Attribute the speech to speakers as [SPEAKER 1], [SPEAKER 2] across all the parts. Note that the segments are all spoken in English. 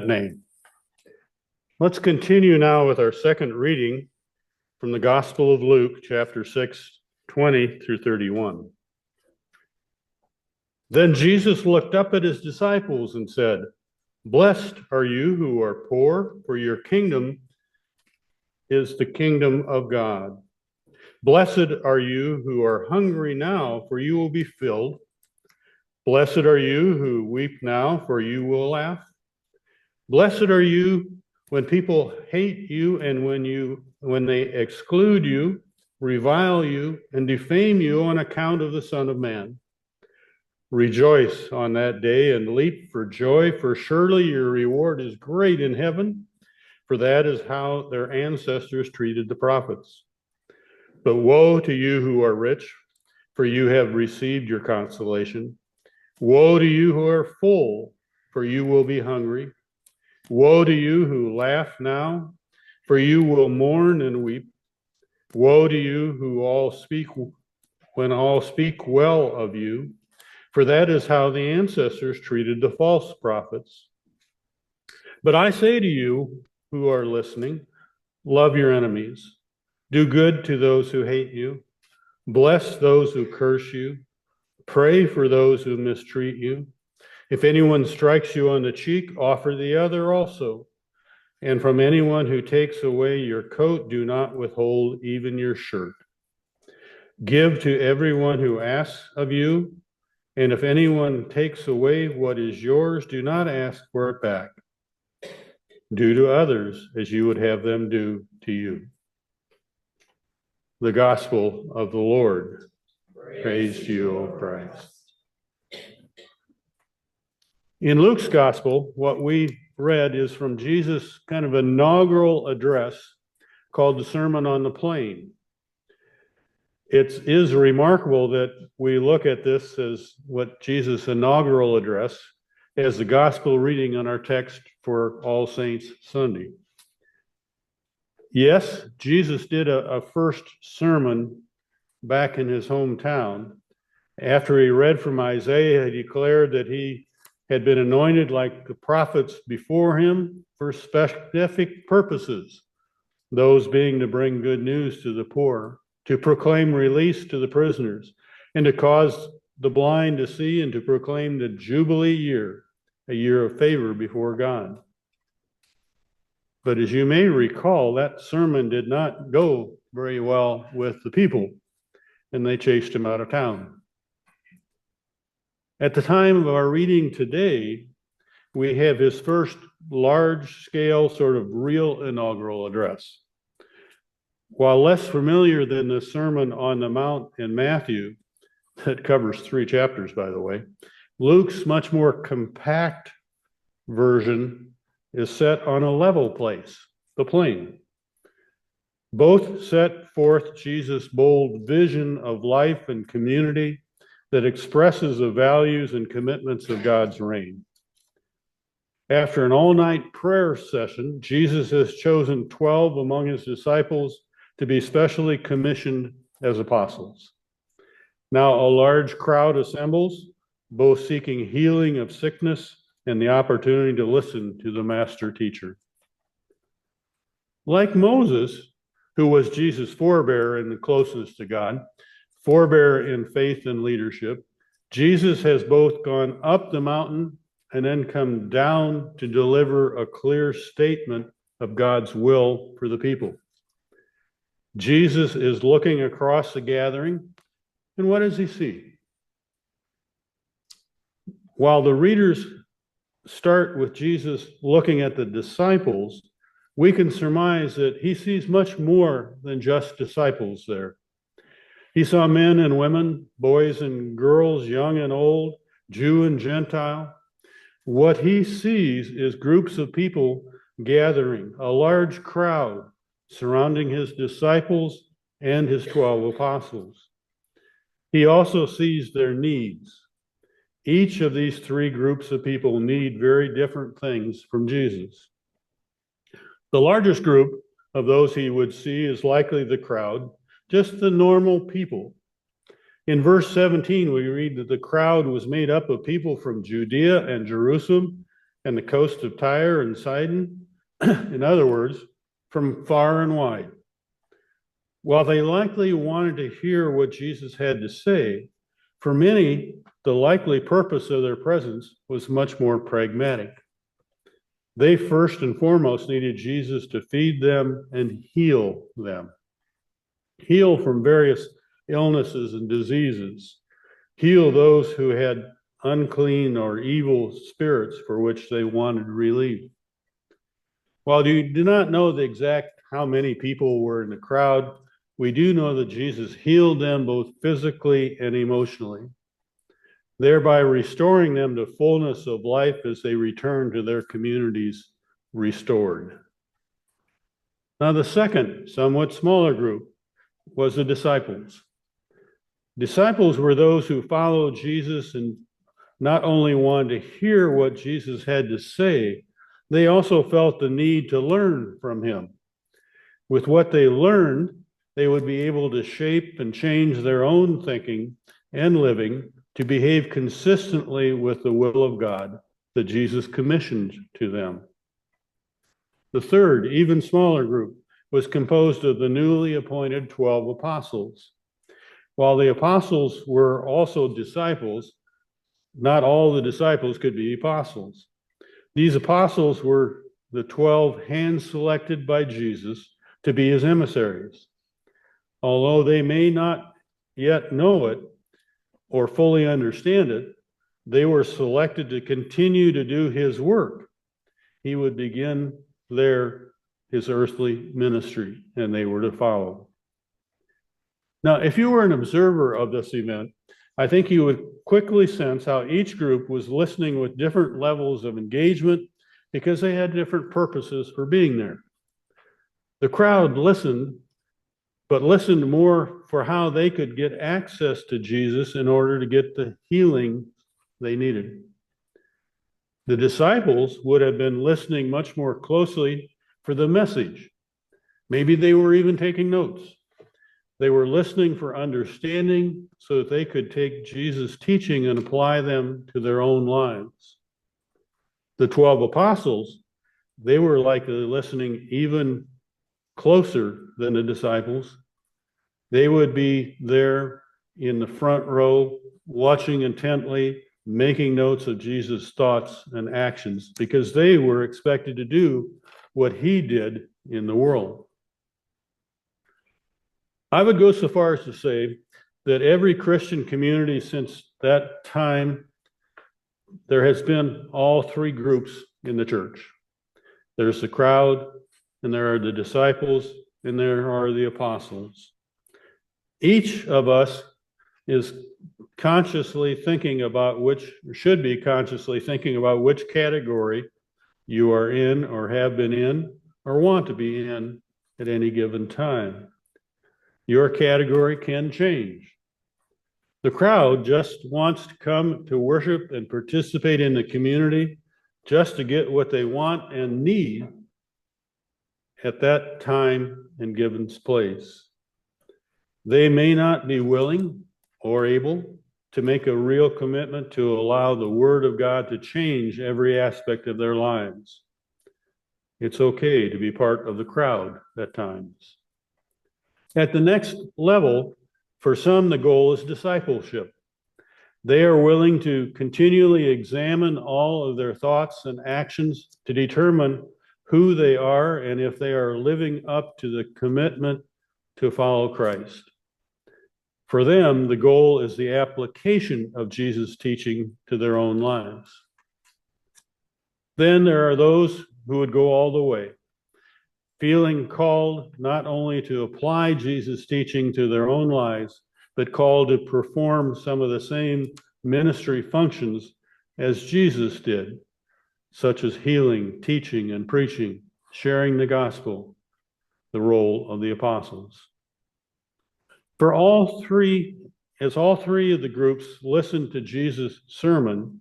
[SPEAKER 1] name. Let's continue now with our second reading from the Gospel of Luke, chapter 6, 20 through 31. Then Jesus looked up at his disciples and said, "Blessed are you who are poor, for your kingdom is the kingdom of God. Blessed are you who are hungry now, for you will be filled. Blessed are you who weep now, for you will laugh. Blessed are you when people hate you and when they exclude you, revile you, and defame you on account of the Son of Man. Rejoice on that day and leap for joy, for surely your reward is great in heaven, for that is how their ancestors treated the prophets. But woe to you who are rich, for you have received your consolation. Woe to you who are full, for you will be hungry. Woe to you who laugh now, for you will mourn and weep. Woe to you who all speak well of you, for that is how the ancestors treated the false prophets. But I say to you who are listening, love your enemies. Do good to those who hate you. Bless those who curse you. Pray for those who mistreat you. If anyone strikes you on the cheek, offer the other also. And from anyone who takes away your coat, do not withhold even your shirt. Give to everyone who asks of you, and if anyone takes away what is yours, do not ask for it back. Do to others as you would have them do to you." The Gospel of the Lord. Praise to you, O Christ. In Luke's Gospel, what we read is from Jesus' kind of inaugural address called the Sermon on the Plain. It is remarkable that we look at this as what Jesus' inaugural address as the gospel reading on our text for All Saints Sunday. Yes, Jesus did a first sermon back in his hometown. After he read from Isaiah, he declared that he had been anointed like the prophets before him for specific purposes, those being to bring good news to the poor, to proclaim release to the prisoners, and to cause the blind to see, and to proclaim the Jubilee year, a year of favor before God. But as you may recall, that sermon did not go very well with the people, and they chased him out of town. At the time of our reading today, we have his first large-scale, sort of real inaugural address. While less familiar than the Sermon on the Mount in Matthew, that covers 3 chapters, by the way, Luke's much more compact version is set on a level place, the plain. Both set forth Jesus' bold vision of life and community that expresses the values and commitments of God's reign. After an all-night prayer session, Jesus has chosen 12 among his disciples to be specially commissioned as apostles. Now a large crowd assembles, both seeking healing of sickness and the opportunity to listen to the master teacher. Like Moses, who was Jesus' forebearer and the closest to God, forebearer in faith and leadership, Jesus has both gone up the mountain and then come down to deliver a clear statement of God's will for the people. Jesus is looking across the gathering, and what does he see? While the readers start with Jesus looking at the disciples, we can surmise that he sees much more than just disciples there. He saw men and women, boys and girls, young and old, Jew and Gentile. What he sees is groups of people gathering, a large crowd surrounding his disciples and his 12 apostles. He also sees their needs. Each of these 3 groups of people need very different things from Jesus. The largest group of those he would see is likely the crowd, just the normal people. In verse 17, we read that the crowd was made up of people from Judea and Jerusalem and the coast of Tyre and Sidon, in other words, from far and wide. While they likely wanted to hear what Jesus had to say, for many, the likely purpose of their presence was much more pragmatic. They first and foremost needed Jesus to feed them and heal them. Heal from various illnesses and diseases. Heal those who had unclean or evil spirits for which they wanted relief. While you do not know the exact how many people were in the crowd, we do know that Jesus healed them both physically and emotionally, thereby restoring them to fullness of life as they return to their communities restored. Now, the second, somewhat smaller group was the disciples. Disciples were those who followed Jesus and not only wanted to hear what Jesus had to say, they also felt the need to learn from him. With what they learned, they would be able to shape and change their own thinking and living to behave consistently with the will of God that Jesus commissioned to them. The third, even smaller group was composed of the newly appointed 12 apostles. While the apostles were also disciples, not all the disciples could be apostles. These apostles were the 12 hand-selected by Jesus to be his emissaries. Although they may not yet know it or fully understand it, they were selected to continue to do his work. He would begin his earthly ministry, and they were to follow. Now, if you were an observer of this event, I think you would quickly sense how each group was listening with different levels of engagement because they had different purposes for being there. The crowd listened, but listened more for how they could get access to Jesus in order to get the healing they needed. The disciples would have been listening much more closely for the message. Maybe they were even taking notes. They were listening for understanding so that they could take Jesus' teaching and apply them to their own lives. The 12 apostles, they were likely listening even closer than the disciples. They would be there in the front row, watching intently, making notes of Jesus' thoughts and actions, because they were expected to do what he did in the world. I would go so far as to say that every Christian community since that time, there has been all three groups in the church. There's the crowd, and there are the disciples, and there are the apostles. Each of us is consciously thinking about should be consciously thinking about which category you are in or have been in or want to be in at any given time. Your category can change. The crowd just wants to come to worship and participate in the community just to get what they want and need at that time and given place. They may not be willing or able to make a real commitment to allow the Word of God to change every aspect of their lives. It's okay to be part of the crowd at times. At the next level, for some, the goal is discipleship. They are willing to continually examine all of their thoughts and actions to determine who they are and if they are living up to the commitment to follow Christ. For them, the goal is the application of Jesus' teaching to their own lives. Then there are those who would go all the way, feeling called not only to apply Jesus' teaching to their own lives, but called to perform some of the same ministry functions as Jesus did, such as healing, teaching, and preaching, sharing the gospel, the role of the apostles. As all three of the groups listened to Jesus' sermon,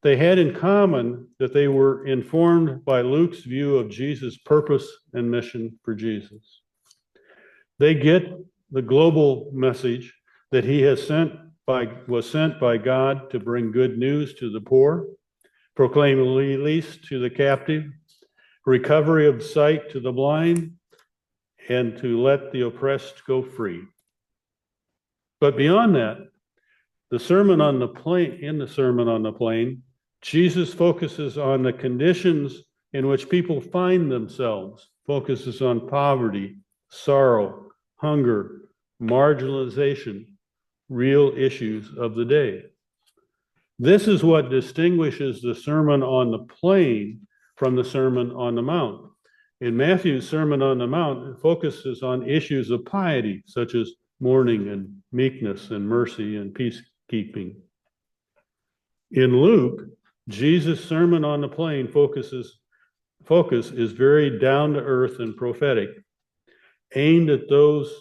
[SPEAKER 1] they had in common that they were informed by Luke's view of Jesus' purpose and mission for Jesus. They get the global message that he was sent by God to bring good news to the poor, proclaim release to the captive, recovery of sight to the blind, and to let the oppressed go free. But beyond that, in the Sermon on the Plain, Jesus focuses on the conditions in which people find themselves, focuses on poverty, sorrow, hunger, marginalization, real issues of the day. This is what distinguishes the Sermon on the Plain from the Sermon on the Mount. In Matthew's Sermon on the Mount, it focuses on issues of piety, such as mourning and meekness and mercy and peacekeeping. In Luke, Jesus' Sermon on the Plain focus is very down to earth and prophetic, aimed at those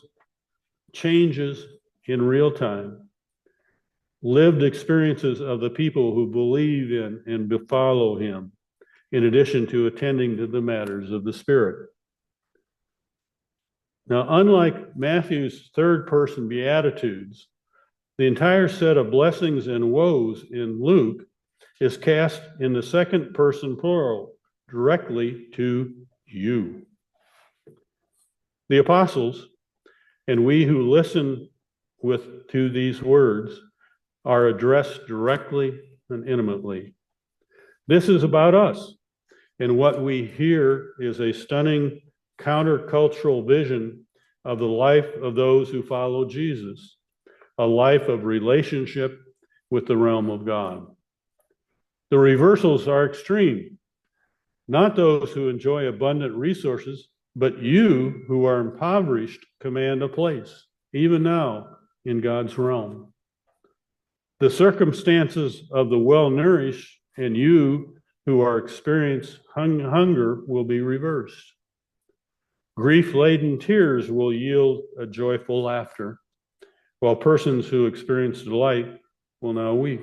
[SPEAKER 1] changes in real time, lived experiences of the people who believe in and follow him, in addition to attending to the matters of the Spirit. Now, unlike Matthew's third-person Beatitudes, the entire set of blessings and woes in Luke is cast in the second-person plural, directly to you. The apostles, and we who listen to these words, are addressed directly and intimately. This is about us, and what we hear is a stunning countercultural vision of the life of those who follow Jesus, a life of relationship with the realm of God. The reversals are extreme. Not those who enjoy abundant resources, but you who are impoverished command a place, even now, in God's realm. The circumstances of the well-nourished and you who are experiencing hunger will be reversed. Grief-laden tears will yield a joyful laughter, while persons who experience delight will now weep.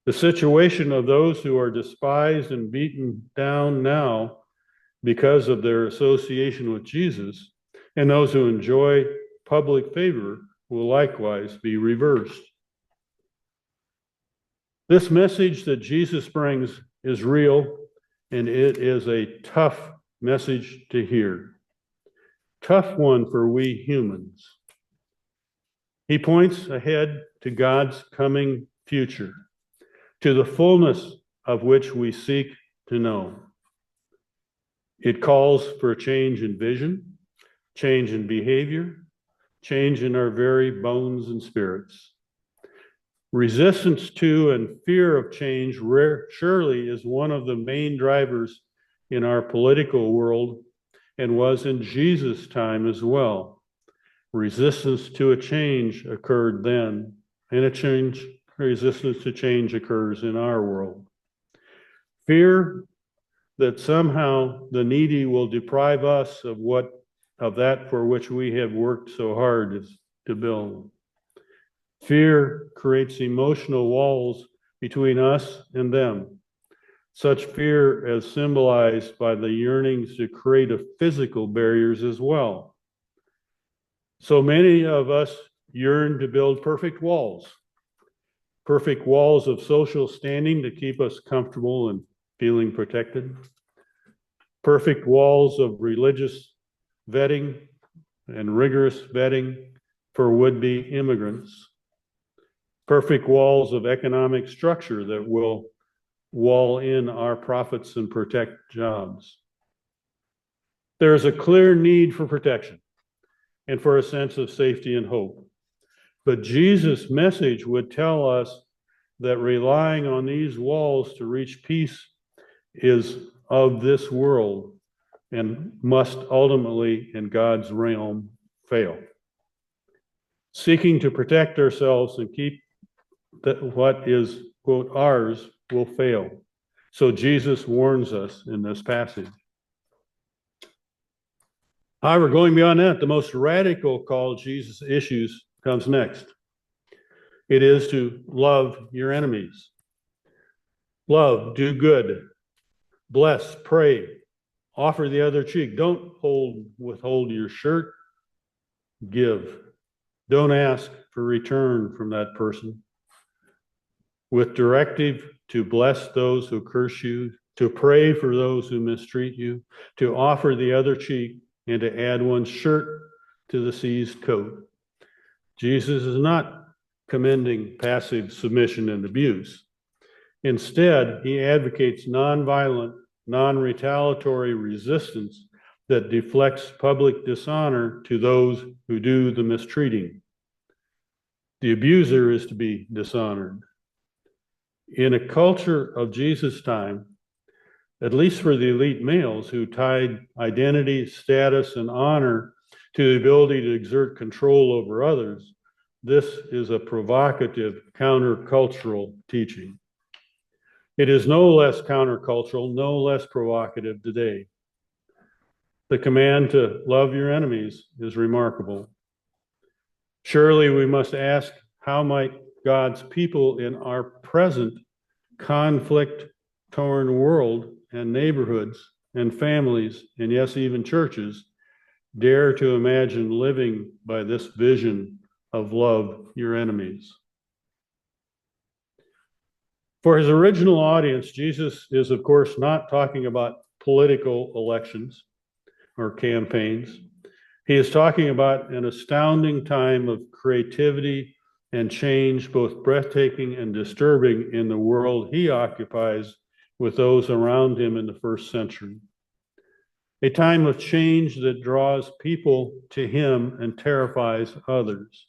[SPEAKER 1] The situation of those who are despised and beaten down now because of their association with Jesus, and those who enjoy public favor will likewise be reversed. This message that Jesus brings is real, and it is a tough message to hear. Tough one for we humans. He points ahead to God's coming future, to the fullness of which we seek to know. It calls for a change in vision, change in behavior, change in our very bones and spirits. Resistance to and fear of change surely is one of the main drivers in our political world and was in Jesus' time as well. Resistance to a change occurred then, and resistance to change occurs in our world. Fear that somehow the needy will deprive us of that for which we have worked so hard to build. Fear creates emotional walls between us and them. Such fear as symbolized by the yearnings to create physical barriers as well. So many of us yearn to build perfect walls of social standing to keep us comfortable and feeling protected, perfect walls of religious vetting and rigorous vetting for would-be immigrants, perfect walls of economic structure that will wall in our profits and protect jobs. There is a clear need for protection and for a sense of safety and hope. But Jesus' message would tell us that relying on these walls to reach peace is of this world and must ultimately, in God's realm, fail. Seeking to protect ourselves and keep what is, quote, ours will fail. So Jesus warns us in this passage. However, going beyond that, the most radical call Jesus issues comes next. It is to love your enemies. Love, do good, bless, pray, offer the other cheek. Don't withhold your shirt. Give. Don't ask for return from that person. with directive to bless those who curse you, to pray for those who mistreat you, to offer the other cheek, and to add one's shirt to the seized coat. Jesus is not commending passive submission and abuse. Instead, he advocates nonviolent, non-retaliatory resistance that deflects public dishonor to those who do the mistreating. The abuser is to be dishonored. In a culture of Jesus' time, at least for the elite males who tied identity, status, and honor to the ability to exert control over others, this is a provocative countercultural teaching. It is no less countercultural, no less provocative today. The command to love your enemies is remarkable. Surely we must ask, how might God's people in our present conflict-torn world and neighborhoods and families, and yes, even churches, dare to imagine living by this vision of love your enemies? For his original audience, Jesus is, of course, not talking about political elections or campaigns. He is talking about an astounding time of creativity and change, both breathtaking and disturbing, in the world he occupies with those around him in the first century. A time of change that draws people to him and terrifies others.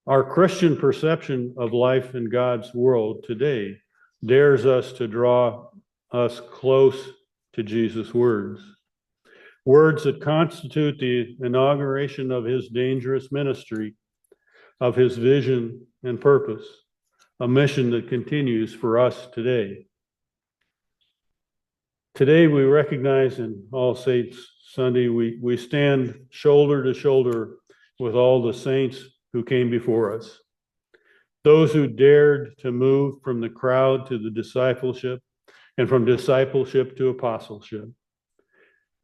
[SPEAKER 1] Our Christian perception of life in God's world today dares us to draw us close to Jesus' words. Words that constitute the inauguration of his dangerous ministry, of his vision and purpose, a mission that continues for us today. Today we recognize in All Saints Sunday, we stand shoulder to shoulder with all the saints who came before us. Those who dared to move from the crowd to the discipleship, and from discipleship to apostleship.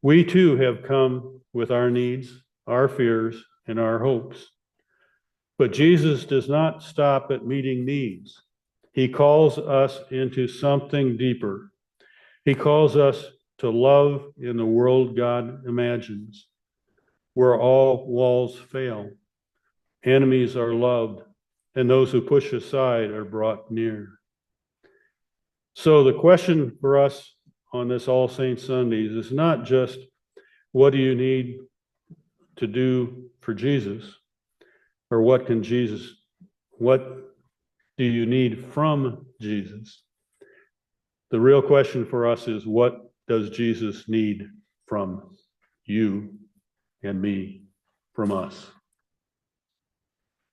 [SPEAKER 1] We too have come with our needs, our fears, and our hopes. But Jesus does not stop at meeting needs. He calls us into something deeper. He calls us to love in the world God imagines, where all walls fail, enemies are loved, and those who push aside are brought near. So the question for us on this All Saints Sundays is not just, what do you need to do for Jesus? Or what do you need from Jesus? The real question for us is, what does Jesus need from you and me, from us?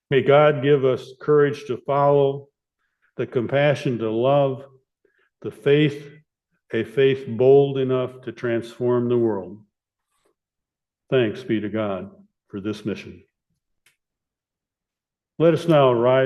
[SPEAKER 1] May God give us courage to follow, the compassion to love, the faith, a faith bold enough to transform the world. Thanks be to God for this mission. Let us now rise.